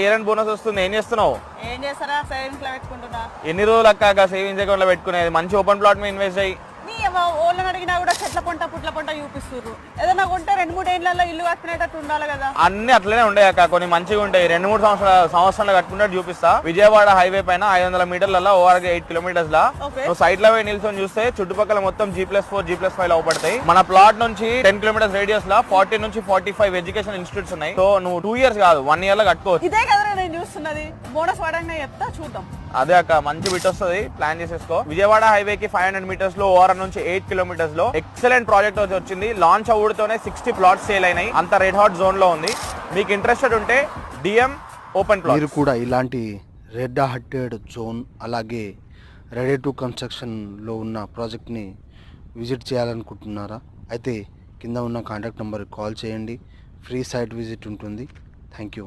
Year and bonus వస్తుంది, ఏం చేస్తున్నావు? ఏం చేస్తారా, సేవింగ్స్ లో పెట్టుకుంటున్నా. ఎన్ని రోజులు అక్క సేవింగ్స్ అకౌంట్ లో పెట్టుకునేది? మంచి ఓపెన్ ప్లాట్ మీద ఇన్వెస్ట్ అయ్యి ఓళ్ళని అడిగినా కూడా చెట్ల పంట పుట్ల పంట చూపిస్తున్నారు. ఏదైనా కొంటే 2-3 ఏళ్ళలో ఇల్లు కట్టుకునేటట్టు ఉండాలి కదా. అన్ని అట్లనే ఉండే అక్క, కొన్ని మంచిగా ఉంటాయి. 2-3 సంవత్సరాలు కట్టుకున్నట్టు చూపిస్తా. విజయవాడ హైవే పైన 500 మీటర్లలో ఓవర్ 8 కిలోమీటర్స్ లా నువ్వు సైట్ లో పోయి నిల్చొని చూస్తే చుట్టుపక్కల మొత్తం G+4 G+5 అవపడతాయి. మన ప్లాట్ నుంచి 10 కిలోమీటర్స్ రేడియస్ లా 40 నుంచి 45 ఎడ్యుకేషన్ ఇన్స్టిట్యూట్స్ ఉన్నాయి. సో నువ్వు 2 ఇయర్స్ కాదు 1 ఇయర్ లో కట్టుకోవచ్చు. ఇదే కదా నేను చూస్తున్నది. బోనస్ పడంగా చెప్తా, చూద్దాం. అదే అక్క, మంచి బిట్ వస్తుంది, ప్లాన్ చేసేసుకో. విజయవాడ హైవే కి 500 మీటర్స్ లో ఓవర్ నుంచి 8 కిలోమీటర్స్ లో ఎక్సలెంట్ ప్రాజెక్ట్ వచ్చింది. లాంచ్ అవుడుతోనే 60 ప్లాట్స్ సేల్ అయినాయి. అంత రెడ్ హాట్ జోన్ లో ఉంది. మీకు ఇంట్రెస్టెడ్ ఉంటే DM ఓపెన్ ప్లాట్. మీరు కూడా ఇలాంటి రెడ్ హార్టెడ్ జోన్ అలాగే రెడీ టు కన్స్ట్రక్షన్ లో ఉన్న ప్రాజెక్ట్ ని విజిట్ చేయాలనుకుంటున్నారా? అయితే కింద ఉన్న కాంటాక్ట్ నెంబర్కి కాల్ చేయండి. ఫ్రీ సైట్ విజిట్ ఉంటుంది. Thank you.